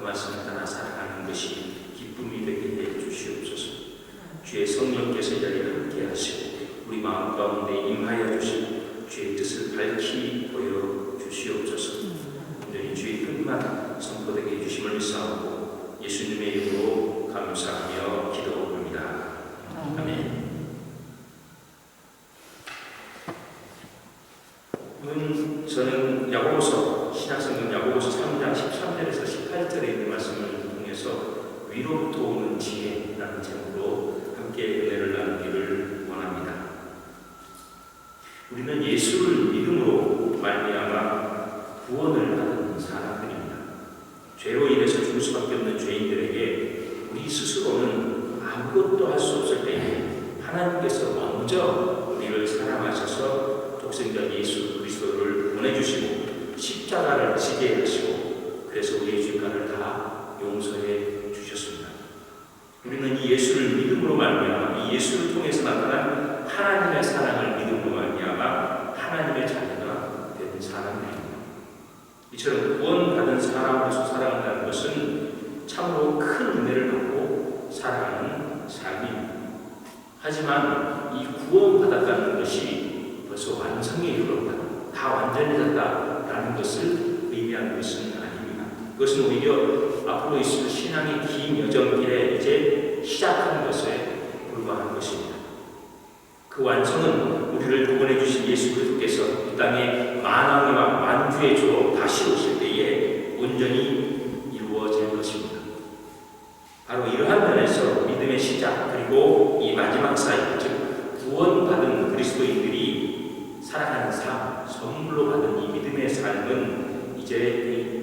말씀을 따라 살아가는 것이 기쁨이 되게 해 주시옵소서. 주의 성령께서 이 자리에 함께 하시고 우리 마음 가운데 임하여 주시고 주의 뜻을 밝히 보여 주시옵소서. 온전히 주의 뜻만 선포되게 해주심을 믿사오고 예수님의 이름으로 감사하며 기도합니다. 아멘. 저는 야고보서 신약성경 야고보서 3장 13절에서 18절에 있는 말씀을 통해서 위로부터 오는 지혜라는 제목으로 함께 은혜를 나누기를 원합니다. 우리는 예수를 믿음으로 말미암아 구원을 받은 사람들입니다. 죄로 인해서 죽을 수밖에 없는 죄인들에게 우리 스스로는 아무것도 할 수 없을 때에 하나님께서 먼저 우리를 사랑하셔서 독생자 예수 그리스도를 보내주시고 십자가를 지게 하시고 그래서 우리의 죄가를 다 용서해 주셨습니다. 우리는 이 예수를 믿음으로 말미암아 이 예수를 통해서 나타난 하나님의 사랑을 믿음으로 말미암아 하나님의 자녀가 된 사람들입니다. 이처럼 구원받은 사람으로서 살아간다는 것은 참으로 큰 은혜를 받고 살아가는 삶입니다. 하지만 이 구원받았다는 것이 벌써 완성에 이르렀다, 다 완전해졌다라는 것을 의미하는 것은 아닙니다. 그것은 오히려 앞으로 있을 신앙의 긴 여정길에 이제 시작하는 것에 불과한 것입니다. 그 완성은 우리를 구원해 주신 예수 그리스도께서 이 땅에 만왕과 만주의 주로 다시 오실 때에 온전히 이루어질 것입니다. 바로 이러한 면에서 믿음의 시작 그리고 이 마지막 사이, 즉 구원받은 그리스도인들이 살아가는 삶, 선물로 받은 이 믿음의 삶은 이제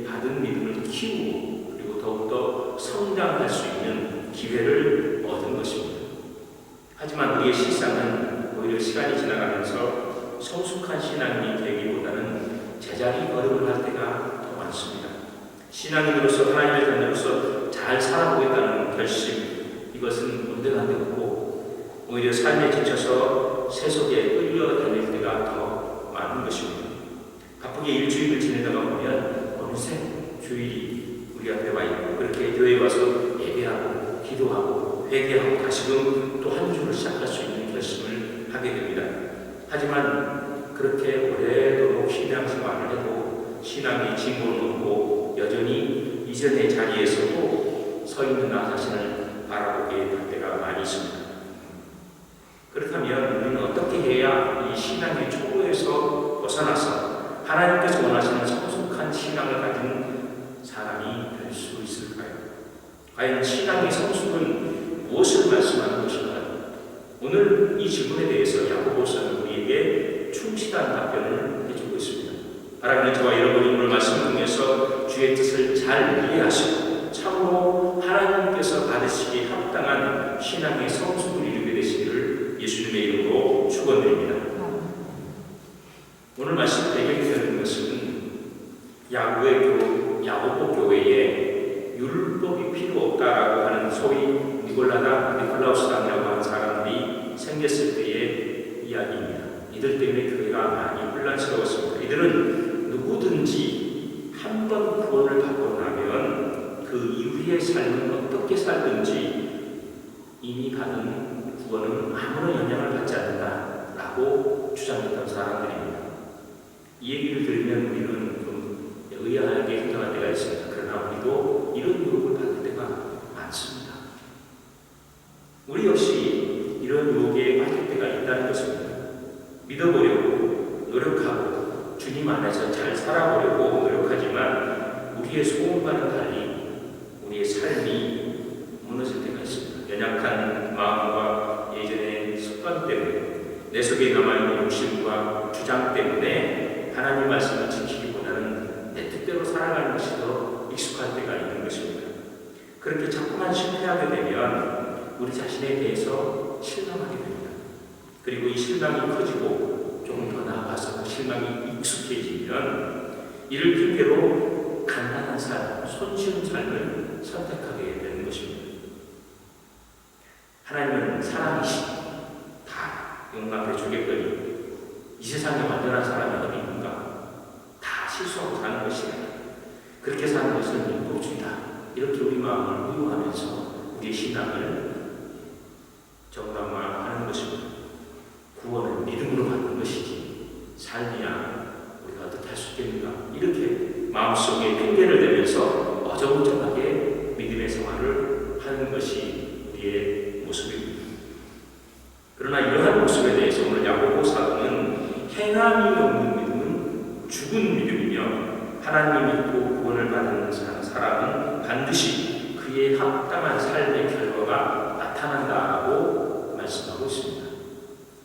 이 받은 믿음을 키우고 그리고 더욱더 성장할 수 있는 기회를 얻은 것입니다. 하지만 우리의 실상은 오히려 시간이 지나가면서 성숙한 신앙인이 되기보다는 제자리 걸음을 할 때가 더 많습니다. 신앙인으로서 하나님의 자녀로서 잘 살아보겠다는 결심, 이것은 온전한 데 없고 오히려 삶에 지쳐서 세속에 끌려다닐 때가 더 많은 것입니다. 바쁘게 일주일을 지내다가 보면 어느새 주일이 우리 앞에 와 있고 그렇게 교회에 와서 예배하고 기도하고 회개하고 다시금 또 한 주를 시작할 수 있는 결심을 하게 됩니다. 하지만 그렇게 오래도록 신앙생활을 해도 신앙의 진보는 없고 여전히 이전의 자리에서도 서 있는 나 자신을 바라보게 될 때가 많이 있습니다. 그렇다면 우리는 어떻게 해야 이 신앙의 초보에서 벗어나서 하나님께서 원하시는 성숙한 신앙을 가진 사람이 될 수 있을까요? 과연 신앙의 성숙은 무엇을 말씀하는 것인가요? 오늘 이 질문에 대해서 야고보서는 우리에게 충실한 답변을 해주고 있습니다. 바라기는 저와 여러분이 오늘 말씀을 통해서 주의 뜻을 잘 이해하시고 참으로 하나님께서 받으시기에 합당한 신앙의 성숙을 이루게 되시기를 예수님의 이름으로 축원드립니다. 오늘 말씀 배경이 되는 것은 야고보 교회에 율법이 필요 없다라고 하는 소위 니콜라우스당이라고 하는 사람들이 생겼을 때의 이야기입니다. 이들 때문에 교회가 많이 혼란스러웠습니다. 이들은 누구든지 한 번 구원을 받고 나면 그 이후의 삶은 어떻게 살든지 이미 받은 구원은 아무런 영향을 받지 않는다라고 주장했던 사람들입니다. 이 얘기를 들으면 우리는 좀 의아하게 행동할 때가 있습니다. 그러나 우리도 이런 유혹을 받을 때가 많습니다. 우리 역시 이런 유혹에 빠질 때가 있다는 것입니다. 믿어보려고 노력하고 주님 안에서 잘 살아보려고 노력하지만 우리의 소원과는 달리 우리의 삶이 무너질 때가 있습니다. 연약한 마음과 예전의 습관 때문에 내 속에 남아있는 욕심과 주장 때문에 하나님 말씀을 지키기보다는 내 뜻대로 살아가는 것이 더 익숙할 때가 있는 것입니다. 그렇게 자꾸만 실패하게 되면 우리 자신에 대해서 실망하게 됩니다. 그리고 이 실망이 커지고 조금 더 나아가서 실망이 익숙해지면 이를 핑계로 간단한 삶, 손쉬운 삶을 선택하게 되는 것입니다. 하나님은 사람이시고 다 용납해 주겠거니 이 세상에 완전한 사람이 어디 있는가? 다 실수하고 사는 것이다. 그렇게 사는 것은 율법주의다 이렇게 우리 마음을 의용하면서 우리의 신앙을 정당화하는 것입니다. 구원은 믿음으로 받는 것이지 삶이야 우리가 어떻게 할 수 있겠는가, 이렇게 마음속에 핑계를 대면서 어정쩡하게 믿음의 생활을 하는 것이 우리의 모습입니다. 그러나 이러한 모습에 대해서 오늘 야고보 사도는 행함이 없는 믿음은 죽은 믿음이며 하나님을 믿고 구원을 받는 사람은 반드시 그의 합당한 삶의 결과가 나타난다고 말씀하고 있습니다.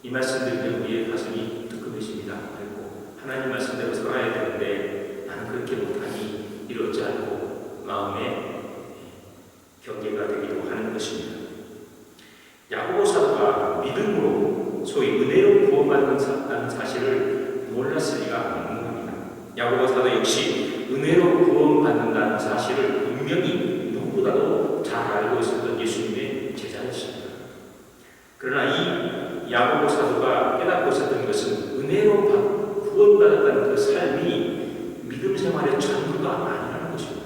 이 말씀 들으면 우리의 가슴이 뜨끔해집니다. 그리고 하나님 말씀대로 살아야 되는데 나는 그렇게 못하니 이를 어찌하고 마음에 경계가 되기도 하는 것입니다. 야고보 사도가 믿음으로 소위 은혜로 구원받는 사실을 몰랐을 리가 없는 겁니다. 야고보 사도 역시 은혜로 구원받는다는 사실을 분명히 누구보다도 잘 알고 있었던 예수님의 제자였습니다. 그러나 이 야고보 사도가 깨닫고 있었던 것은 은혜로 구원받았다는 그 삶이 믿음 생활의 전부가 아니라는 것입니다.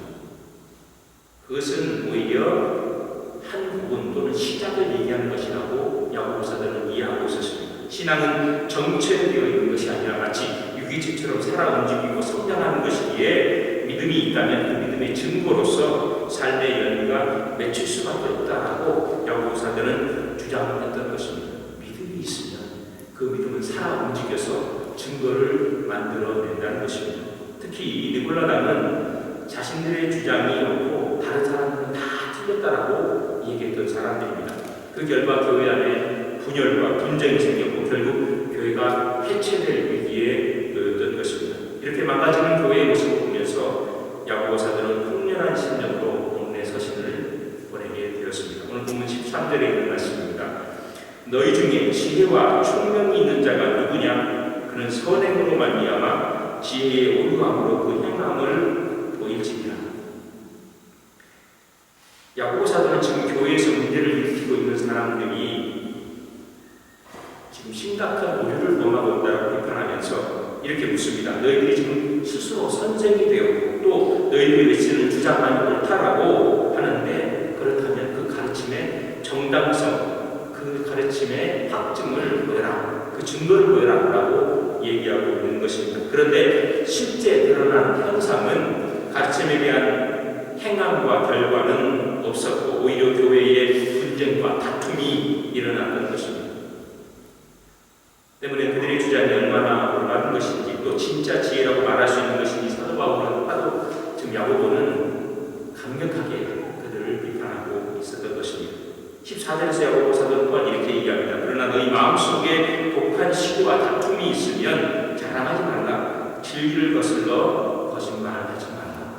그것은 오히려 한 부분 또는 시작을 얘기하는 것이라고 야고보 사도는 이해하고 있었습니다. 신앙은 정체되어 있는 것이 아니라 마치 유기체처럼 살아 움직이고 성장하는 것이기에 믿음이 있다면 그 믿음의 증거로서 삶의 열매가 맺힐 수밖에 없다라고 야고보 사도는 주장했던 것입니다. 믿음이 있으면 그 믿음은 살아 움직여서 증거를 만들어낸다는 것입니다. 특히 이 니골라당은 자신들의 주장이 옳고 다른 사람들은 다 틀렸다라고 얘기했던 사람들입니다. 그 결과 교회 안에 분열과 분쟁이 생겼고 결국 교회가 해체될 위기에 놓였던 것입니다. 이렇게 망가지는 교회의 모습을 보면서 야고보 사도는 홍련한 심정으로 본문의 서신을 보내게 되었습니다. 오늘 본문 13절에 있는 말씀입니다. 너희 중에 지혜와 총명이 있는 자가 누구냐? 그는 선행으로 말미암아 지혜의 온유함으로 그 행함을 보일지니라. 야고보 사도는 지금 교회에서 문제를 일으키고 있는 사람들이 지금 심각한 오류를 범하고 있다고 비판하면서 이렇게 묻습니다. 너희들이 지금 스스로 선생이 되었고 또 너희들이 외치는 주장만 옳다라고 하는데 그렇다면 그 가르침의 정당성, 그 가르침의 확증을 보여라, 그 증거를 보여라 라고 얘기하고 있는 것입니다. 그런데 실제 드러난 현상은 가르침에 대한 행함과 결과는 없었고 오히려 교회의 분쟁과 다툼이 일어났던 것입니다. 때문에 그들의 주장이 얼마나 올바른 것인지 또 진짜 지혜라고 말할 수 있는 것인지 사도 바울은 하도 지금 야고보는 강력하게 그들을 비판하고 있었던 것입니다. 14절에서 야고보 사도는 또한 이렇게 얘기합니다. 그러나 너희 마음속에 독한 시기와 다툼이 있으면 자랑하지 말라. 진리를 거슬러 거짓말하지 말라.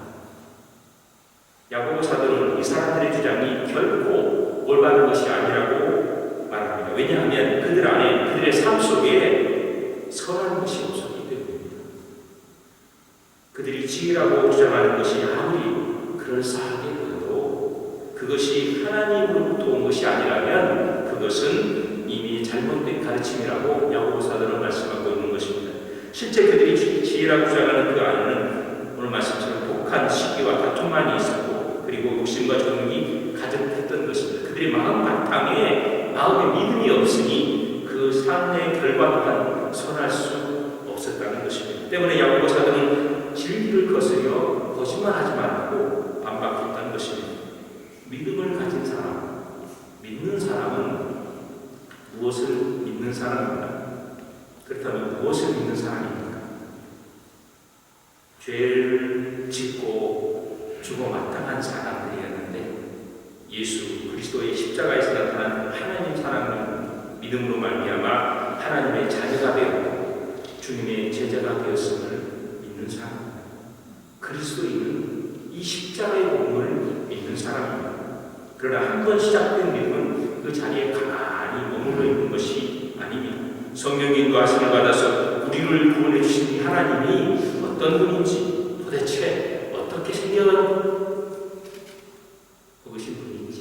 야고보 사도는 이 사람들의 주장이 결코 올바른 것이 아니라고 말합니다. 왜냐하면 그들 안에 그들의 삶 속에 선한 것이 없었기 때문입니다. 그들이 지혜라고 주장하는 것이 아무리 그럴싸하게 보여도 그것이 하나님으로부터 온 것이 아니라면 그것은 이미 잘못된 가르침이라고 야고보 사도는 말씀하고 있는 것입니다. 실제 그들이 지혜라고 주장하는 그 안에는 오늘 말씀처럼 독한 시기와 다툼만이 있었고 그리고 욕심과 정욕이 가득했던 것입니다. 그들의 마음 바탕에 마음의 믿음이 없으니 그 삶의 결과 또한 선할 수 없었다는 것입니다. 때문에 야고보 사도는 진리를 거스려 거짓말하지 말고 반박했다는 것입니다. 믿음을 가진 사람, 믿는 사람은 무엇을 믿는 사람입니다. 그렇다면 무엇을 믿는 사람입니까? 죄를 짓고 죽어 마땅한 사람들이었는데 예수 그리스도의 십자가에서 나타난 하나님 사랑을 믿음으로 말미암아 하나님의 자녀가 되었고 주님의 제자가 되었음을 믿는 사람, 그리스도인은 이 십자가의 몸을 믿는 사람입니다. 그러나 한 번 시작된 믿음은 그 자리에 가만히 머물러 있는 것이 아닙니다. 성령의 인도하심을 받아서 우리를 구원해 주신 하나님이 어떤 분인지 도대체 어떻게 생겨보신 분인지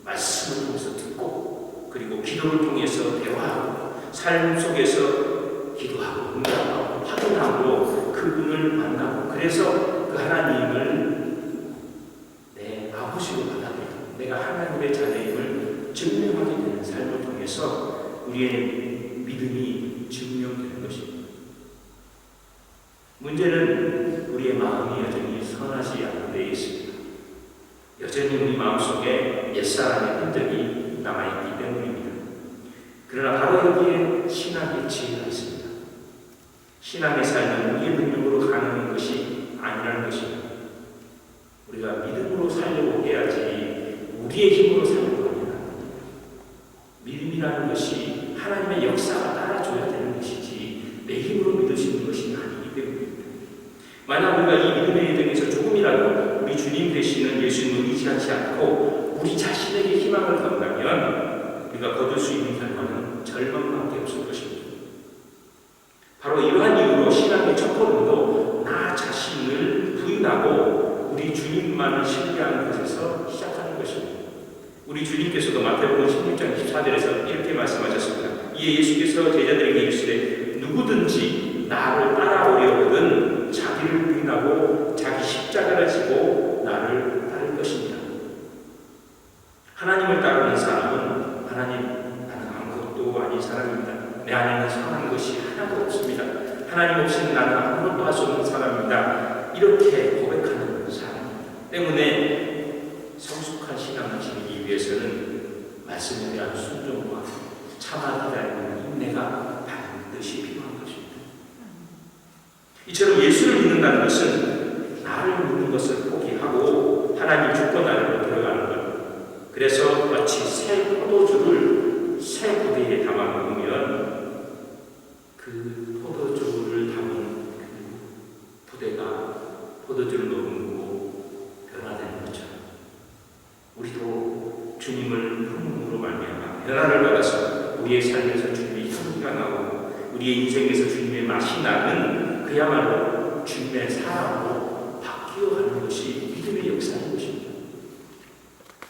말씀을 통해서 듣고 그리고 기도를 통해서 대화하고 삶 속에서 기도하고 응답하고 확인하고 그분을 만나고 그래서 그 하나님을 내 마음 통해서 우리의 믿음이 증명되는 것입니다. 문제는 우리의 마음이 여전히 선하지 않은 데에 있습니다. 여전히 우리 마음속에 옛사람의 흔적이 남아있기 때문입니다. 그러나 바로 여기에 신앙의 지혜가 있습니다. 신앙의 삶은 우리의 능력으로 가능한 것이 아니라는 것입니다. 우리가 믿음으로 살려고 해야지 우리의 힘으로 살려고 합니다. 믿음이라는 것이 하나님의 역사가 따라줘야 되는 것이지 내 힘으로 믿을 수 있는 것이 아니기 때문입니다. 만약 우리가 이 믿음의 여정에서 조금이라도 우리 주님 되시는 예수님을 의지하지 않고 우리 자신에게 희망을 건다면 우리가 거둘 수 있는 결과는 절망밖에 없을 것입니다. 바로 이러한 이유로 신앙의 첫 걸음도 나 자신을 부인하고 우리 주님만을 신뢰하는 것에서 시작하는 것입니다. 우리 주님께서도 마태복음 16장 24절에서 이렇게 말씀하셨습니다. 이에 예수께서 제자들에게 이르시되 누구든지 나를 따라오려거든 자기를 부인하고 자기 십자가를 지고 나를 따를 것입니다. 하나님을 따르는 사람은 하나님 나는 아무것도 아닌 사람입니다. 내 안에는 선한 것이 하나도 없습니다. 하나님 없이는 나는 아무것도 할 수 없는 사람입니다. 이렇게 고백하는 사람입니다. 때문에 성숙한 신앙을 지니기 위해서는 말씀에 대한 순종과 참아 기다리는 인내가 반드시 필요한 것입니다. 이처럼 예수를 믿는다는 것은 나를 믿는 것을 포기하고 하나님 주권 아래로 들어가는 것. 그래서 마치 새 포도주를 새 부대에 담아 놓으면 그 포도주를 담은 그 부대가 포도주를 머금고 변화되는 것처럼 우리도 주님을 품음으로 말미암아 변화를 받아서 우리의 삶에서 주님의 향기가 나오고 우리의 인생에서 주님의 맛이 나는 그야말로 주님의 사랑으로 바뀌어가는 것이 믿음의 역사인 것입니다.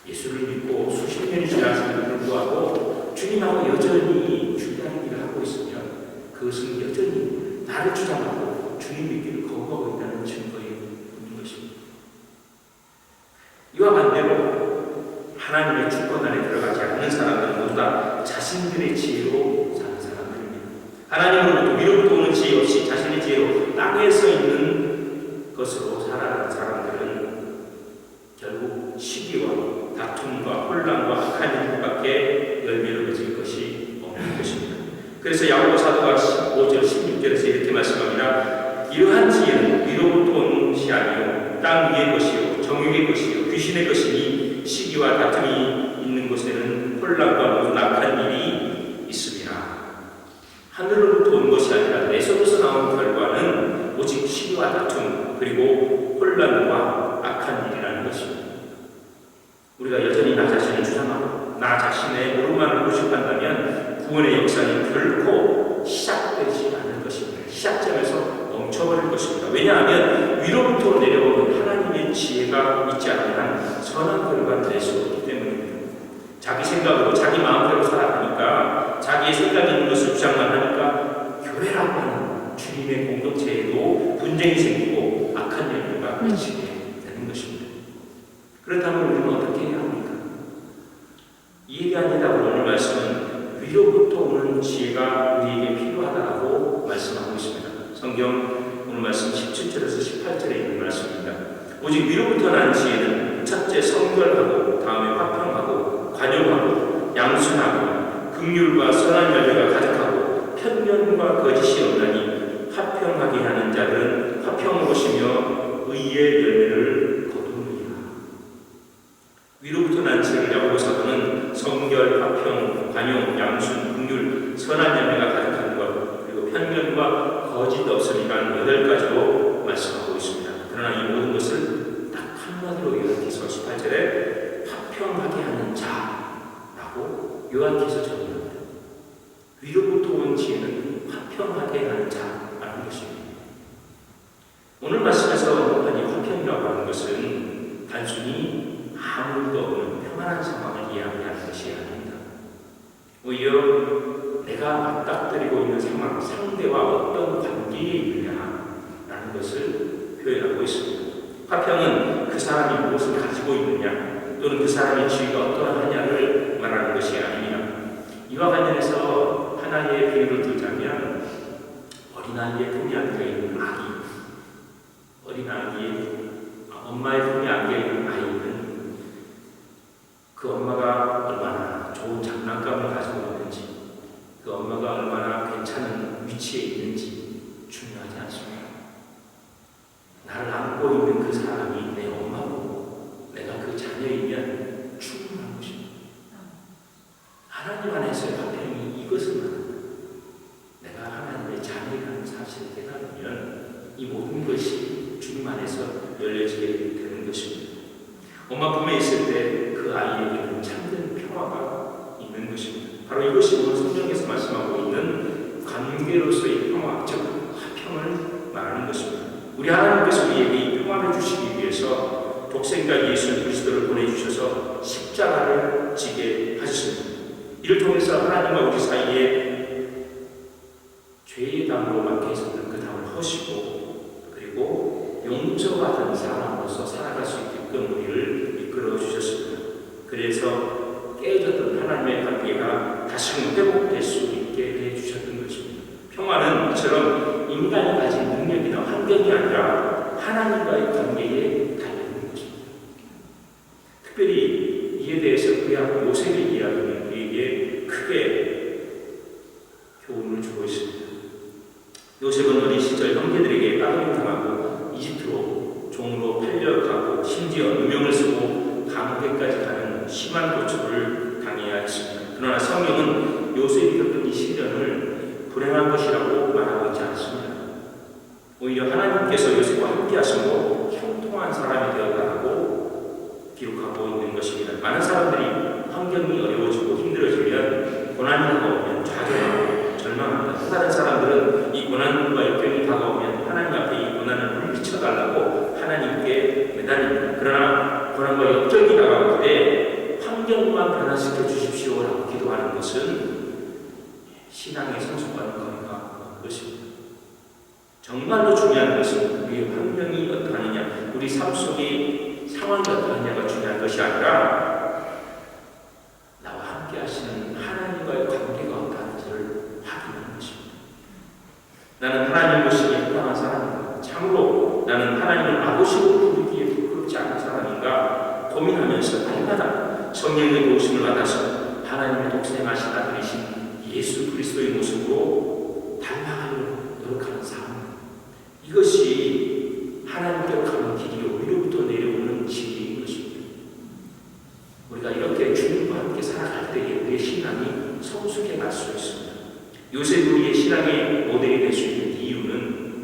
예수를 믿고 수십 년이 지났음에도 불구하고 주님하고 여전히 주의하는 일을 하고 있으면 그것은 여전히 나를 주장하고 주님 믿기를 거부하고 있다는 증거에 있는 것입니다. 이와 반대로 하나님의 주권 안에 들어가지 않는 사람들은 모두 다 자신들의 지혜로 사는 사람들입니다. 하나님으로부터 위로부터 오는 지혜 없이 자신의 지혜로 땅에 서 있는 것으로 살아가는 사람들은 결국 시기와 다툼과 혼란과 악한 일밖에 열매를 맺을 것이 없는 것입니다. 그래서 야고보 사도가 15절 16절에서 이렇게 말씀합니다. 이러한 지혜는 위로부터 오는 것이 아니요 땅 위의 것이요 정욕의 것이요 귀신의 것이니 시기와 다툼이 있는 곳에는 혼란과 모든 악한 일이 있습니다. 하늘로부터 온 것이 아니라 내 속에서 나온 결과는 오직 시기와 다툼 그리고 혼란과 악한 일이라는 것입니다. 우리가 여전히 나 자신을 주장하고 나 자신의 오르만을 고집한다면 구원의 역사는 결코 시작되지 않을 것입니다. 시작점에서 멈춰버릴 것입니다. 왜냐하면 위로부터 내려오는 하나님의 지혜가 있지 않는 한 선한 결과를 낼 수 없기 때문입니다. 자기 생각으로 자기 마음대로 살아가니까 자기의 생각이 있는 것을 주장만 하니까 교회라고 하는 주님의 공동체에도 분쟁이 생기고 악한 열매가 맺히게 되는 것입니다. 그렇다면 우리는 어떻게 해야 합니까? 이 얘기 아니다. 오늘 말씀은 위로부터 오는 지혜가 우리에게 필요하다고 말씀하고 있습니다. 성경 오늘 말씀 17절에서 18절에 있는 말씀입니다. 오직 위로부터 난 지혜는 첫째 성결하고 다음에 화평하고 관용하고 양순하고 긍휼과 선한 열매가 가득하고 편견과 거짓이 없나니 화평하게 하는 자들은 화평으로 시며 의의 열매를 거두느니라. 위로부터 난 지혜를 야고보 사도는 성결, 화평, 관용, 양순, 긍휼, 선한 열매가 가득한 것 그리고 편견과 거짓 없음이란 8가지로 말씀하고 있습니다. 그러나 이 모든 것을 딱 한마디로 요한계시서 18절에 화평하게 하는 자라고 요한계시서 정의합니다. 위로부터 온 지혜는 화평하게 하는 자라는 것입니다. 오늘 말씀에서 언급한 이 화평이라고 하는 것은 단순히 아무 일도 없는 평안한 상황을 이야기하는 것이 아닙니다. 오히려 내가 맞닥뜨리고 있는 상황, 상대와 어떤 관계에 있느냐라는 것을 표현하고 있습니다. 화평은 그 사람이 무엇을 가지고 있느냐 또는 그 사람의 지위가 어떠하냐를 말하는 것이 아닙니다. 이와 관련해서 하나의 비유를 들자면 어린아이의 품에 안겨 있는 아기, 엄마의 품에 안겨 있는 아이는 그 엄마가 얼마나 좋은 장난감을 가지고 있는지, 그 엄마가 얼마나 괜찮은 위치에 있는지 중요하지 않습니다. 나를 안고 있는 그 사람이 내 엄마고 내가 그 자녀이면 충분한 것입니다. 하나님 안에서의 화평이 이것을 말합니다. 내가 하나님의 자녀라는 사실을 깨달으면 이 모든 것이 주님 안에서 열려지게 되는 것입니다. 엄마 품에 있을 때 그 아이에게는 참된 평화가 있는 것입니다. 바로 이것이 오늘 성경에서 말씀하고 있는 관계로서의 평화, 즉 화평을 말하는 것입니다. 우리 하나님께서 우리에게 이 평화를 주시기 위해서 독생자 예수 그리스도를 보내주셔서 십자가를 지게 하셨습니다. 이를 통해서 하나님과 우리 사이에 죄의 담으로 막혀 있었던 그 담을 허시고, 그리고 용서받은 사람으로서 살아갈 수 있게끔 우리를 이끌어 주셨습니다. 그래서 깨졌던 하나님의 관계가 다시금 회복될 수 있게 해주셨던 것입니다. 평화는 이처럼 인간이 가진 능력이나 환경이 아니라 하나님과의 관계에 달려있는 것입니다. 특별히 이에 대해서 구약 요셉의 이야기는 우리에게 크게 교훈을 주고 있습니다. 요셉은 어린 시절 형제들에게 따돌림당하고 이집트로 종으로 팔려가고 심지어 누명을 쓰고 감옥에까지 가는 심한 고초를 당해야 했습니다. 그러나 성경은 요셉이 겪은 이 시련을 불행한 것이라고 말하고 있지 않습니다. 오히려 하나님께서 요셉과 함께 하심으로 형통한 사람이 되었다고 기록하고 있는 것입니다. 많은 사람들이 환경이 어려워지고 힘들어지면 고난이 다가오면 좌절하고 절망합니다. 또 다른 사람들은 이 고난과 역경이 다가오면 하나님 앞에 이 고난을 물리쳐달라고 하나님께 매달립니다. 그러나 고난과 역경이 다가올 때 환경만 변화시켜 주십시오라고 기도하는 것은 신앙의 성숙과는 거리가 먼 것입니다. 정말로 중요한 것은 우리의 환경이 어떠하느냐, 우리 삶 속의 상황이 어떠하느냐가 중요한 것이 아니라 나와 함께 하시는 하나님과의 관계가 어떠한지를 확인하는 것입니다. 나는 하나님 보시기에 합당한 사람인가? 참으로 나는 하나님을 아버지로 부르기에 부끄럽지 않은 사람인가? 고민하면서 날마다 성령의 도우심을 받아서 하나님의 독생하신 아들이신 예수 그리스도의 모습으로 닮아가려고 노력하는 삶, 이것이 하나님께로 가는 길이요 위로부터 내려오는 진리인 것입니다. 우리가 이렇게 주님과 함께 살아갈 때에 우리의 신앙이 성숙해 갈 수 있습니다. 요셉이 우리의 신앙의 모델이 될 수 있는 이유는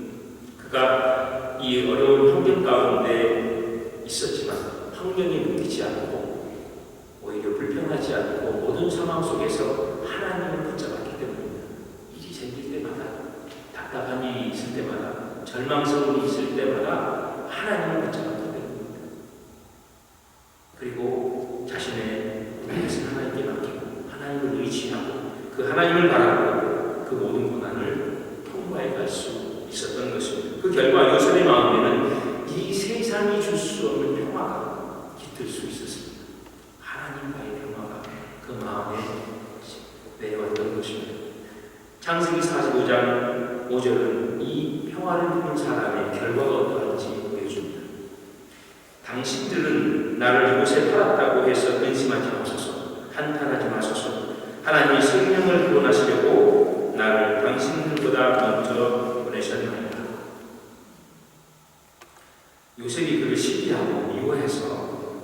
그가 이 어려운 환경 가운데 있었지만 환경이 묶이지 않고 오히려 불평하지 않고 모든 상황 속에서 하나님을 붙잡았기 때문입니다. 일이 생길 때마다, 답답한 일이 있을 때마다, 절망스러움이 있을 때마다 하나님을 붙잡았기 때문입니다. 그리고 자신의 것을 하나님께 맡기고 하나님을 의지하고 그 하나님을 바라고 그 모든 고난을 통과해 갈 수 있었던 것입니다. 그 결과 요셉의 마음에는 이 세상이 줄 수 없는 평화가 깃들 수 있었습니다. 하나님과의 평화가 그 마음에 내려왔던 것입니다. 창세기 45장 5절은 이 평화를 누린 사람의 결과가 어떠한지 보여줍니다. 당신들은 나를 이곳에 팔았다고 해서 근심하지 마소서, 한탄하지 마소서. 하나님이 생명을 구원하시려고 나를 당신들보다 먼저 보내셨나이다. 요셉이 그를 시기하고 미워해서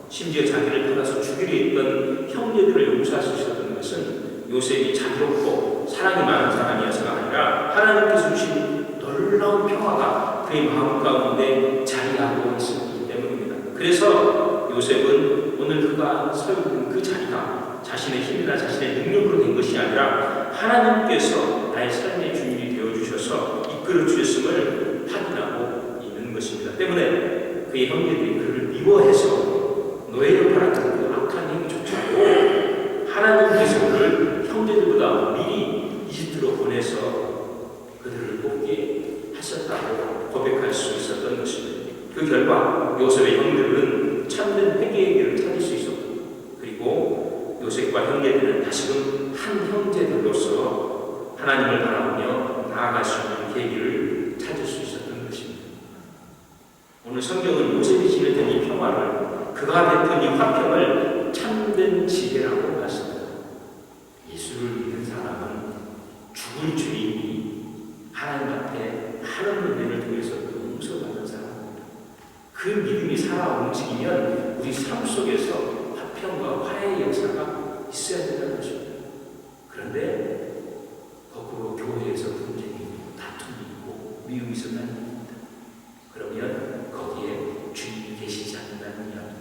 심지어 자기를 팔아서 죽이려 했던 형제들을 용서할 수 있었던 것은 요셉이 자유롭고 사랑이 많은 사람이어서가 아니라 하나님께서 주신 놀라운 평화가 그의 마음 가운데 자리하고 있었기 때문입니다. 그래서 요셉은 오늘 그가 서 있는 그 자리가 자신의 힘이나 자신의 능력으로 된 것이 아니라 하나님께서 나의 삶의 주인이 되어주셔서 이끌어 주셨음을 확인하고 있는 것입니다. 때문에 그의 형제들이 그를 미워해서 노예를 팔았던 그 악한 행위조차도 하나님께서 그를 형제들보다 미리 이집트로 보내서 그들을 뽑게 하셨다고 고백할 수 있었던 것입니다. 그 결과 요셉의 형제들은 참된 회개의 길을 찾을 수 있었고, 그리고 요셉과 형제들은 다시금 한 형제 그가 베푼 이 화평을 참된 지혜라고 말씀합니다. 예수를 믿는 사람은 죽은 죄인이 하나님 앞에 하는 은혜를 통해서 용서받는 사람입니다. 그 믿음이 살아 움직이면 우리 삶 속에서 화평과 화해의 역사가 있어야 된다는 것입니다. 그런데 거꾸로 교회에서 분쟁이 있고 다툼이 있고 미움이 있었다는 얘기입니다. 그러면 거기에 주님이 계시지 않는다는 이야기입니다.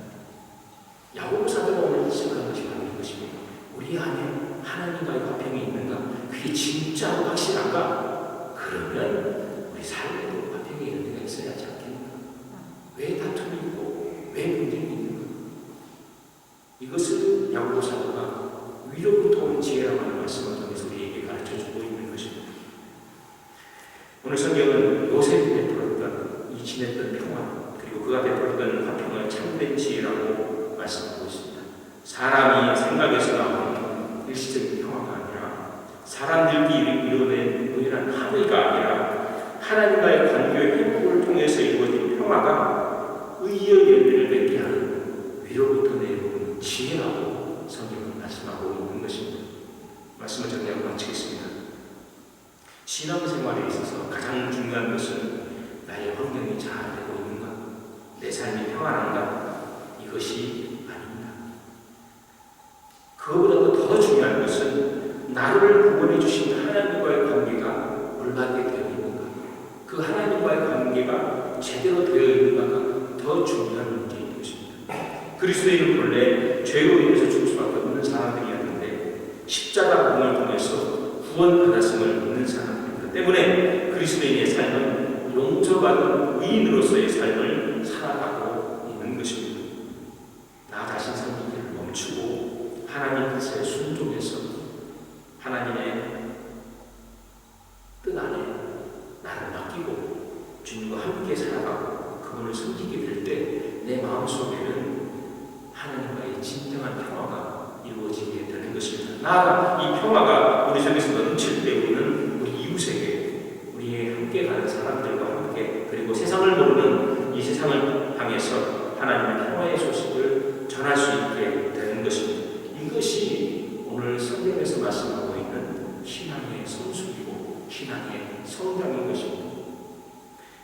야고보 사도가 오늘 지적한 것이 바로 이것입니다. 우리 안에 하나님과의 화평이 있는가? 그게 진짜로 확실한가? 그러면 우리 삶에도 화평이 있는 데가 있어야 하지 않겠는가? 왜 다툼이 있고 왜 분쟁이 있는가? 이것을 야고보 사도가 위로부터 온 지혜라고 하는 말씀을 통해서 우리에게 가르쳐주고 있는 것입니다. 오늘 성경은 요셉이 베풀었던 이 지냈던 평화 그리고 그가 베풀었던 화평을 참된 지혜라고 말씀하고 있습니다. 사람이 생각에서 나오는 일시적인 평화가 아니라 사람들끼리 이루어낸 우연한 합의가 아니라 하나님과의 관계의 회복을 통해서 이루어진 평화가 의의 열매를 맺게 하는 위로부터 내려오는 지혜라고 성경은 말씀하고 있는 것입니다. 말씀을 정리하고 마치겠습니다. 신앙생활에 있어서 가장 중요한 것은 나의 환경이 잘 되고 있는가? 내 삶이 평안한가? 이것이 아닙니다. 그거보다도 더 중요한 것은 나를 구원해 주신 하나님과의 관계가 올바르게 되어 있는가? 그 하나님과의 관계가 제대로 되어 있는가가 더 중요한 문제인 것입니다. 그리스도인은 본래 죄로 인해서 죽을 수밖에 없는 사람들이었는데 십자가 공을 통해서 구원받았음을 믿는 사람들이기 때문에 그리스도인의 삶은 용서받은 의인으로서의 삶을 살아가고 있는 것입니다. 나 자신 섬기기를 멈추고 하나님 뜻에 순종해서 하나님의 뜻 안에 나를 맡기고 주님과 함께 살아가고 그분을 섬기게 될 때 내 마음속에는 하나님과의 진정한 평화가 이루어지게 되는 것입니다. 나아가 이 평화가 우리 속에서 넘칠 때 우리는 우리 이웃에게 우리의 함께 가는 사람들과 함께 그리고 세상을 모르는 이 세상을 향해서 하나님의 평화의 소식을 전할 수 있게 되는 것입니다. 이것이 오늘 성경에서 말씀하고 있는 신앙의 성숙이고 신앙의 성장인 것입니다.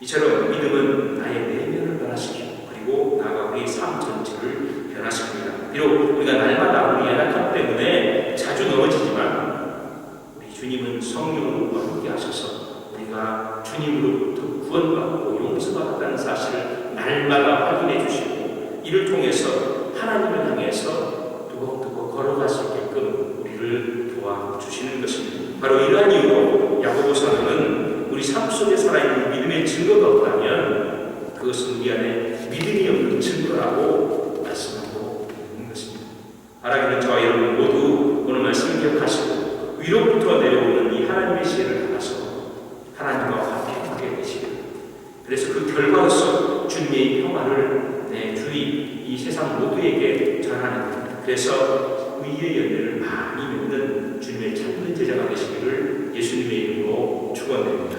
이처럼 믿음은 나의 내면을 변화시키고 그리고 나아가 우리의 삶 전체를 변화시킵니다. 비록 우리가 날마다 우리 연약함 때문에 자주 넘어지지만 우리 주님은 성령과 함께 하셔서 우리가 주님으로부터 구원받고 용서받았다는 사실을 날마다 확인해 주시고 이를 통해서 하나님을 향해서 두고두고 걸어갈 수 있게끔 우리를 도와주시는 것입니다. 바로 이러한 이유로 야고보 사도는 우리 삶 속에 살아있는 믿음의 증거가 없다면 그것은 우리 안에 믿음이 없는 증거라고 말씀하고 있는 것입니다. 바라기는 저와 여러분 모두 오늘 말씀을 기억하시고 위로부터 내려오는 이 하나님의 지혜를 받아서 하나님과 화평하게 되시길 그래서 그 결과로서 주님의 평화를 내 주위 이 세상 모두에게 전하는 그래서 의의 열매를 많이 맺는 주님의 참된 제자가 되시기를 예수님의 이름으로 축원드립니다.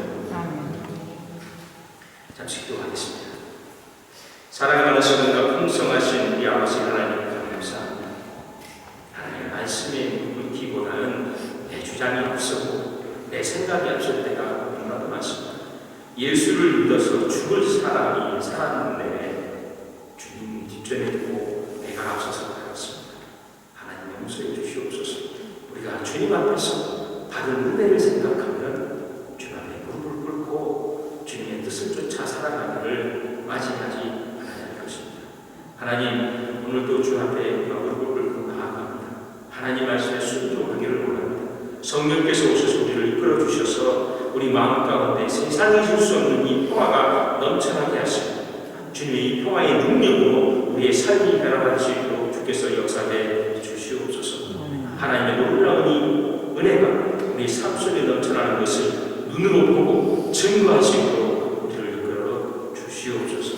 잠시 기도하겠습니다. 사랑이 많으시고 풍성하신 우리 아버지 하나님 감사합니다. 하나님 말씀에 묻기보다는 내 주장이 앞서고 내 생각이 앞설 때가 너무나도 많습니다. 예수를 믿어서 죽을 사람이 살았는데 주님 뒷전에 두고 내가 앞서서 살았습니다. 하나님 용서해 주시옵소서. 우리가 주님 앞에서 받은 은혜를 생각하면 주님 앞에 무릎을 꿇고 주님의 뜻을 쫓아 살아가기를 맞이하지 않아야 것입니다. 하나님 오늘도 주 앞에 무릎을 꿇고 나아갑니다. 하나님 말씀에 순종하기를 원합니다. 성령께서 오셔서 우리를 이끌어 주셔서 우리 마음 가운데 세상이 줄 수 없는 이 평화가 넘쳐나게 하시고 주님의 이 평화의 능력으로 우리의 삶이 변화할 수 있도록 주께서 역사해 주시옵소서. 하나님의 놀라운 이 은혜가 우리 삶 속에 넘쳐나는 것을 눈으로 보고 증거할 수 있도록 우리를 이끌어 주시옵소서.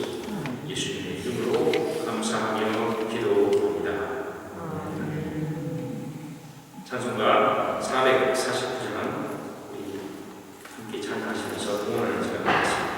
예수님의 이름으로 감사하며 기도합니다. 찬송가 449장 우리 함께 찬양하시면서 응원을 제가 하겠습니다.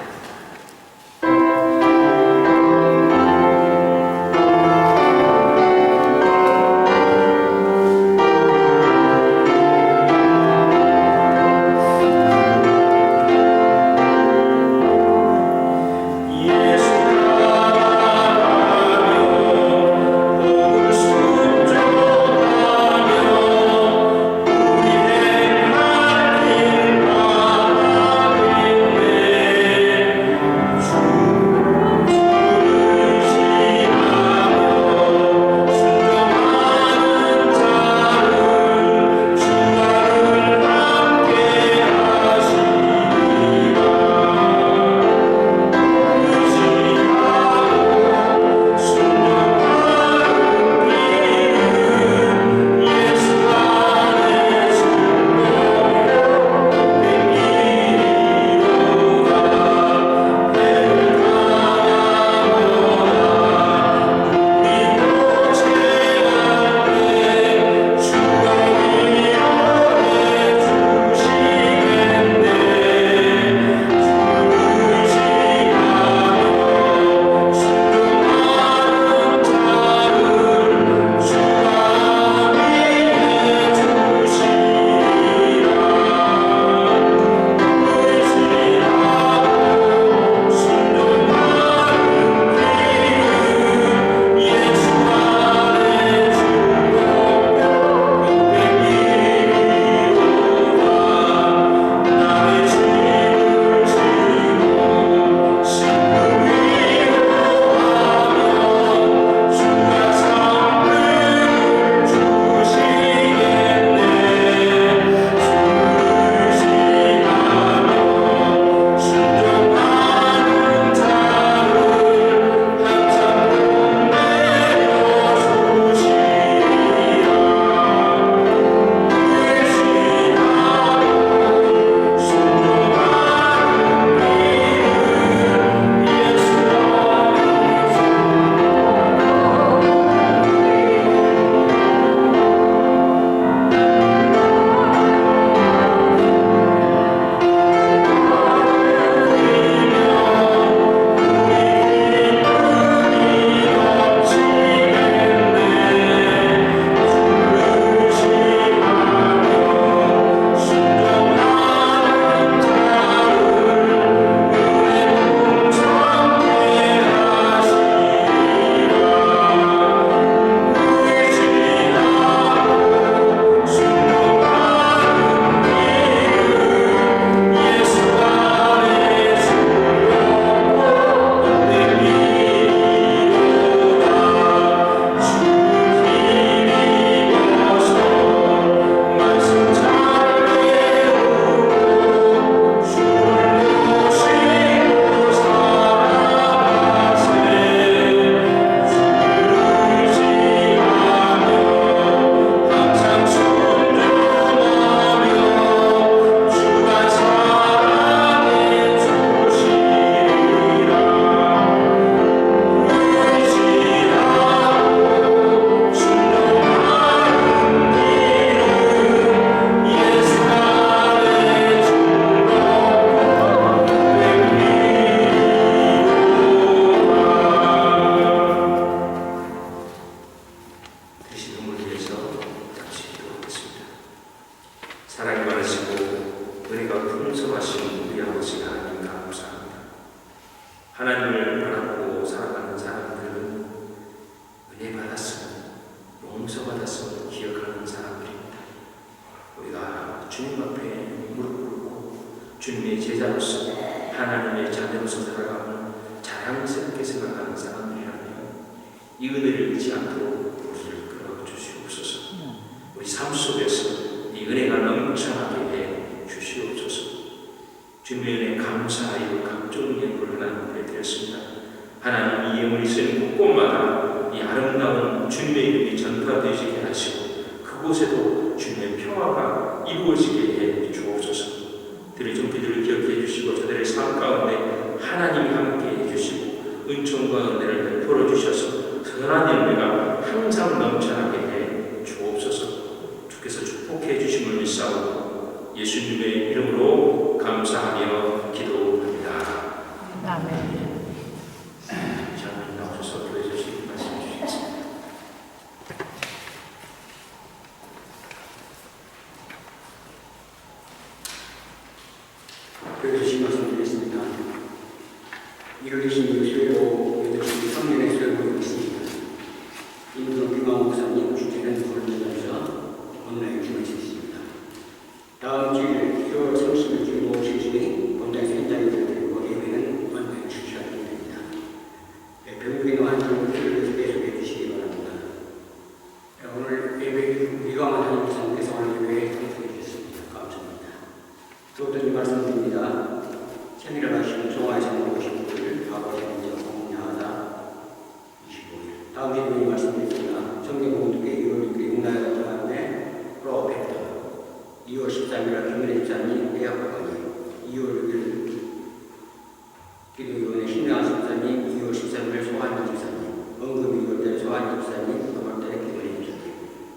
제자로서 하나님의 자녀로서 살아가면 자랑스럽게 생각하는 사람들이라면 이 은혜를 잊지 않도록 우리를 끌어주시옵소서. 우리 삶 속에서 이 은혜가 넘쳐나게 해 주시옵소서. 주님의 은혜 감사하여 각종 예물을 하나님께 드렸습니다. 하나님 이 예물이 쓰는 곳곳마다 이 아름다운 주님의 이름이 전파되시게 하시고 그곳에도 주님의 평화가 이루어지게 해 주옵소서. 들의 종기들을 기억해 주시고 저들의 삶 가운데 하나님이 함께 해 주시고 은총과 은혜를 베풀어 주셔서 선한 열매가 항상 넘쳐나게 해 주옵소서. 주께서 축복해 주심을 믿사오고 예수님의 이름으로 감사하며 기도합니다. 아멘. 장로님 나오셔서 교회 주시기 말씀해 주시겠습니다. 교회 주신 말씀 드리겠습니다. 1월 26일 오후 8시 성년의 수련을 있습니다. 인도 김광호 목사님 주제는 불교전서 온라인 기도했습니다. 다음 주일 1월 30일 오후 7시 본당에서 현장에 드리고 예배는 온라인 출시하게 됩니다. 병국인 환경을 계속해 주시기 바랍니다. 오늘 예배 이광환 한목사님께서 오늘 예배에 참석해 주셨습니다. 감사합니다. 또 어떤 말씀드립니다. 생일을 하시는 종아에서 오신 분들 과거에 공야하다 25일 다음 예배에 말씀드립니다. 성경공독회 2월 6일 용나라 동안의 프로페터 2월 13일 김은혜 집사님 대학관이 2월 6일 기도위원회 신명한 집사님 2월 13일 소환희 집사님 언금 2월달 소환희 집사님 3월달에 김은혜 집사님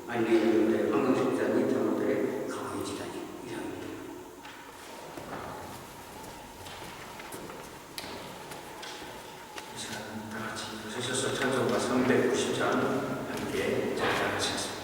안내 2월달에 황경식 집사님 3월달에 강희 집사님 이상입니다. 다 같이 서셔서 찬송가 390장 함께 찬양하시겠습니다.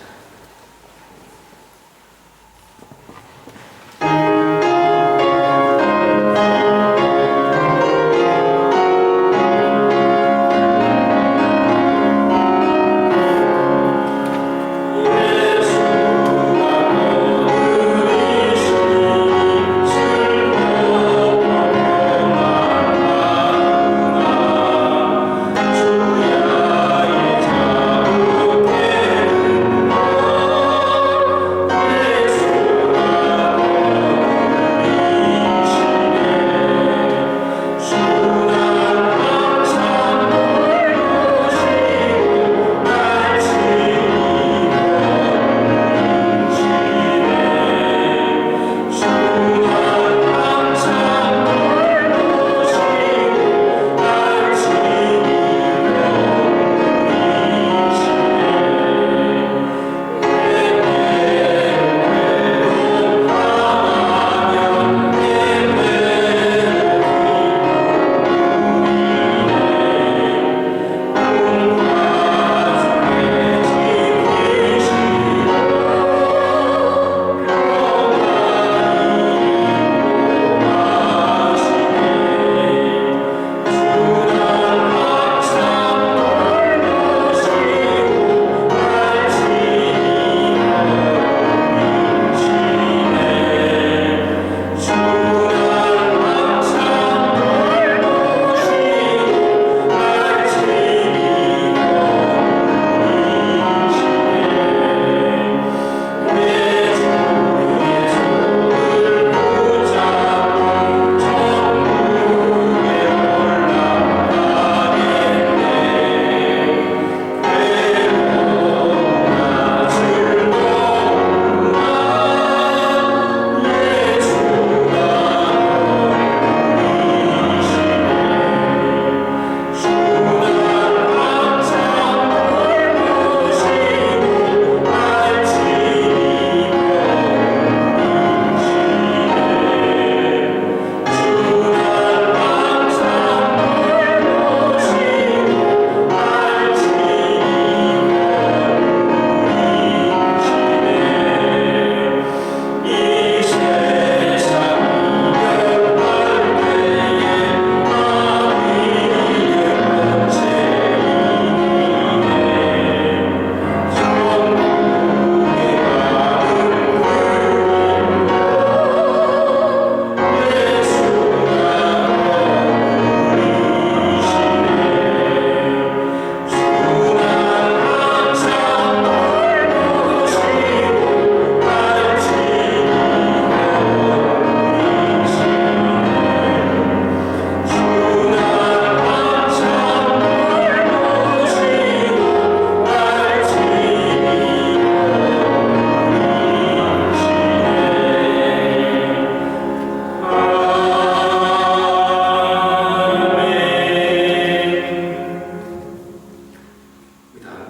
주야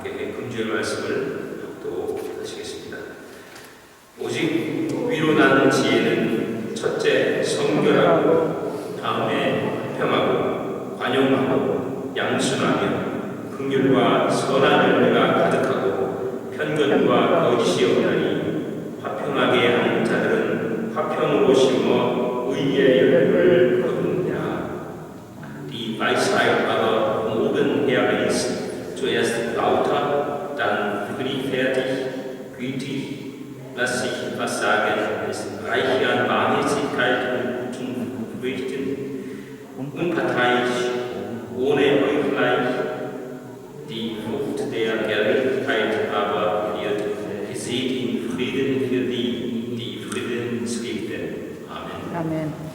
함께 금주의 말씀을 합독 하시겠습니다. 오직 위로 나는 지혜는 첫째 성결하고 다음에 화평하고 관용하고 양순하며 긍휼과 선한 열매가 가득하고 편견과 거짓이 없나니 화평하게 하는 자들은 화평으로 심어 의의 열매를 거두느냐. Die Weisheit aber um oben her ist zuerst lauter, dann friedfertig, gütig, lass sich was sagen, ist reich an Barmherzigkeit und guten Früchten, unparteiisch, ohne Heuchelei. Die Frucht der Gerechtigkeit aber wird gesät in Frieden für die, die Friedens liebten. Amen. 아멘.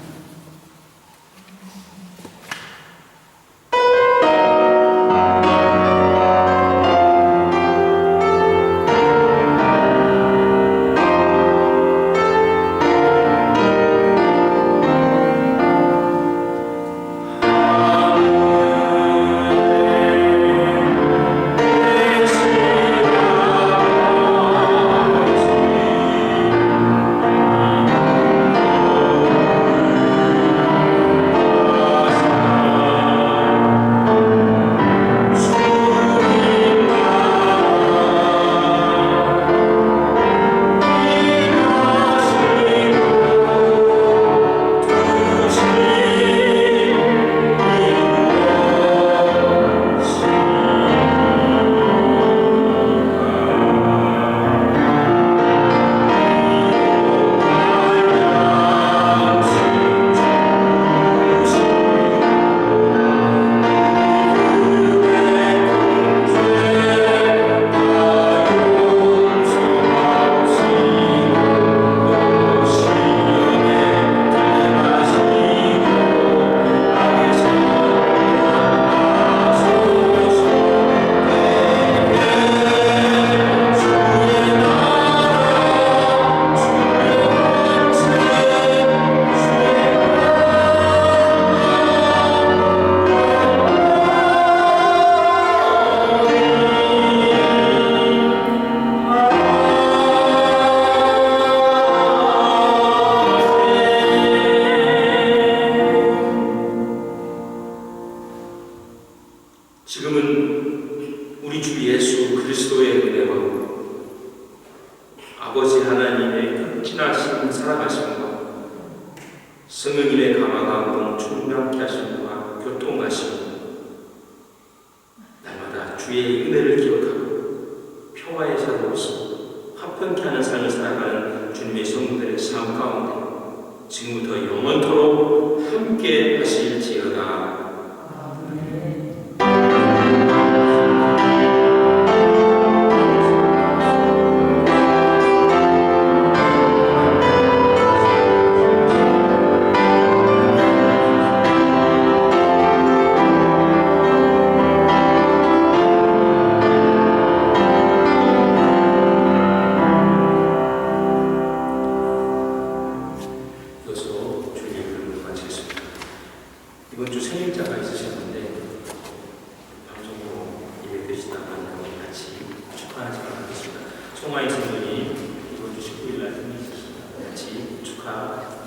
지금은 우리 주 예수 그리스도의 은혜와 아버지 하나님의 극진하신 사랑하심과 성령님의 감화감동 충만케 하심과 교통하심, 날마다 주의 은혜를 기억하고 평화의 자로서 화평케 하는 삶을 살아가는 주님의 성도들의 삶 가운데 지금부터 영원토록 함께 하실지어다. 이번 주 생일자가 있으셨는데 방송으로 예배드리시다가 같이 축하하지 않겠습니다. 송하이 선생님이 이번 주 19일 날 생일 있으십니다. 같이 축하.